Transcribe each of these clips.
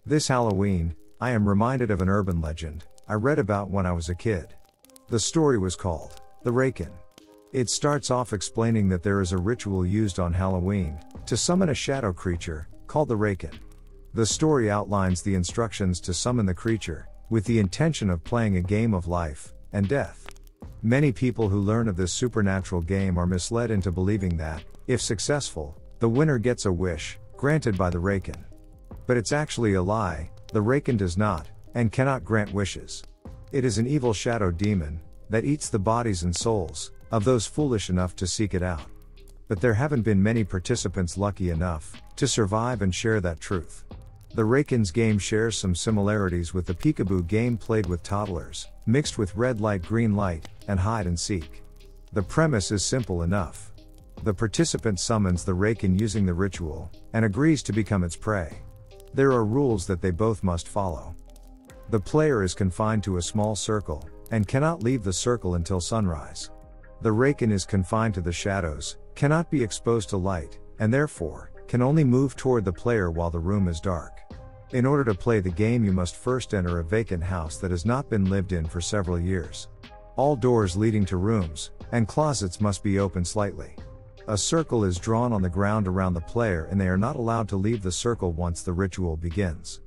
This Halloween, I am reminded of an urban legend I read about when I was a kid. The story was called the Raiken. It starts off explaining that there is a ritual used on Halloween to summon a shadow creature called the Raiken. The story outlines the instructions to summon the creature with the intention of playing a game of life and death. Many people who learn of this supernatural game are misled into believing that, if successful, the winner gets a wish granted by the Raiken. But it's actually a lie. The Raiken does not and cannot grant wishes. It is an evil shadow demon that eats the bodies and souls of those foolish enough to seek it out. But there haven't been many participants lucky enough to survive and share that truth. The Raiken's game shares some similarities with the peekaboo game played with toddlers, mixed with red light, green light, and hide and seek. The premise is simple enough. The participant summons the Raiken using the ritual and agrees to become its prey. There are rules that they both must follow. The player is confined to a small circle and cannot leave the circle until sunrise. The Raiken is confined to the shadows, cannot be exposed to light, and therefore can only move toward the player while the room is dark. In order to play the game, you must first enter a vacant house that has not been lived in for several years. All doors leading to rooms and closets must be open slightly. A circle is drawn on the ground around the player and they are not allowed to leave the circle once the ritual begins.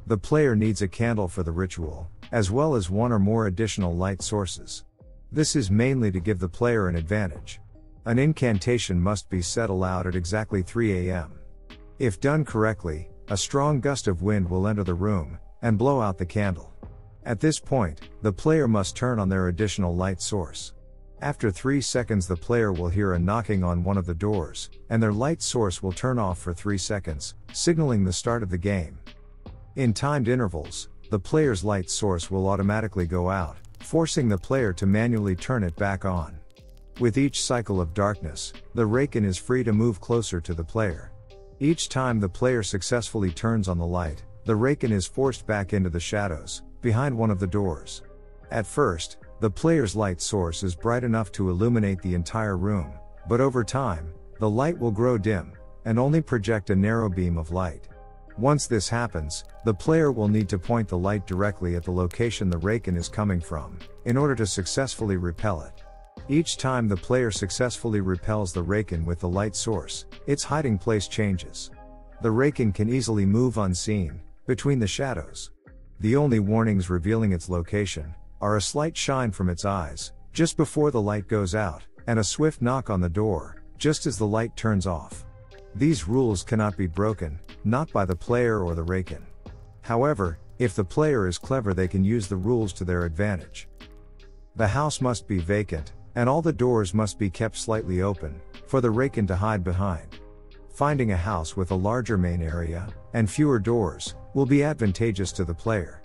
The player needs a candle for the ritual, as well as one or more additional light sources. This is mainly to give the player an advantage. An incantation must be said aloud at exactly 3 a.m. If done correctly, a strong gust of wind will enter the room and blow out the candle. At this point, the player must turn on their additional light source. After 3 seconds, the player will hear a knocking on one of the doors, and their light source will turn off for 3 seconds, signaling the start of the game. In timed intervals, the player's light source will automatically go out, forcing the player to manually turn it back on. With each cycle of darkness, the Raiken is free to move closer to the player. Each time the player successfully turns on the light, the Raiken is forced back into the shadows, behind one of the doors. At first, the player's light source is bright enough to illuminate the entire room, but over time, the light will grow dim, and only project a narrow beam of light. Once this happens, the player will need to point the light directly at the location the Raiken is coming from, in order to successfully repel it. Each time the player successfully repels the Raiken with the light source, its hiding place changes. The Raiken can easily move unseen between the shadows. The only warnings revealing its location are a slight shine from its eyes just before the light goes out, and a swift knock on the door just as the light turns off. These rules cannot be broken, not by the player or the Raiken. However, if the player is clever, they can use the rules to their advantage. The house must be vacant, and all the doors must be kept slightly open, for the Raiken to hide behind. Finding a house with a larger main area, and fewer doors, will be advantageous to the player.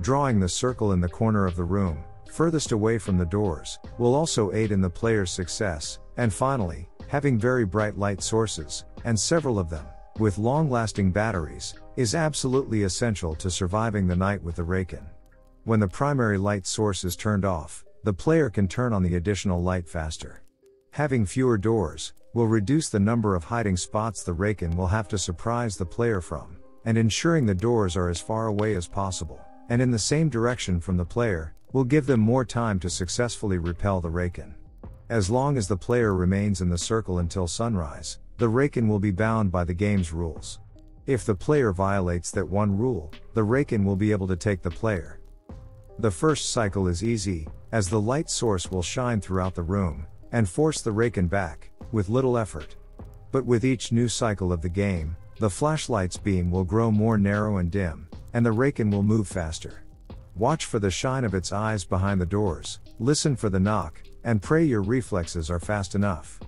Drawing the circle in the corner of the room, furthest away from the doors, will also aid in the player's success, and finally, having very bright light sources, and several of them, with long-lasting batteries, is absolutely essential to surviving the night with the Raiken. When the primary light source is turned off, the player can turn on the additional light faster. Having fewer doors will reduce the number of hiding spots the Raiken will have to surprise the player from, and ensuring the doors are as far away as possible, and in the same direction from the player, will give them more time to successfully repel the Raiken. As long as the player remains in the circle until sunrise, the Raiken will be bound by the game's rules. If the player violates that one rule, the Raiken will be able to take the player. The first cycle is easy, as the light source will shine throughout the room, and force the Raiken back, with little effort. But with each new cycle of the game, the flashlight's beam will grow more narrow and dim, and the Raiken will move faster. Watch for the shine of its eyes behind the doors, listen for the knock, and pray your reflexes are fast enough.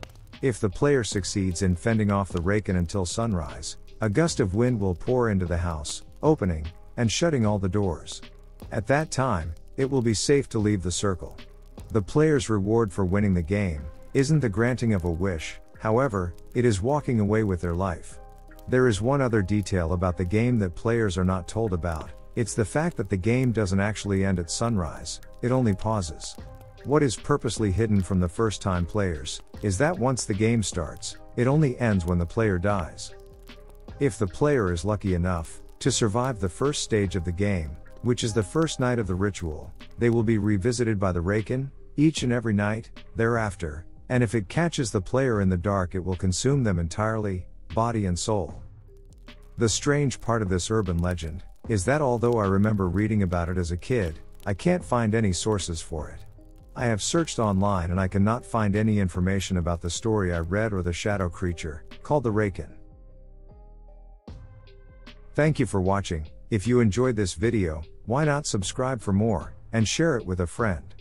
If the player succeeds in fending off the Raiken until sunrise, a gust of wind will pour into the house, opening and shutting all the doors. At that time, it will be safe to leave the circle. The player's reward for winning the game isn't the granting of a wish, however, it is walking away with their life. There is one other detail about the game that players are not told about. It's the fact that the game doesn't actually end at sunrise, it only pauses. What is purposely hidden from the first-time players is that once the game starts, it only ends when the player dies. If the player is lucky enough, To survive the first stage of the game, which is the first night of the ritual, they will be revisited by the Raiken, each and every night, thereafter, and if it catches the player in the dark it will consume them entirely, body and soul. The strange part of this urban legend, is that although I remember reading about it as a kid, I can't find any sources for it. I have searched online and I cannot find any information about the story I read or the shadow creature, called the Raiken. Thank you for watching. If you enjoyed this video, why not subscribe for more, and share it with a friend.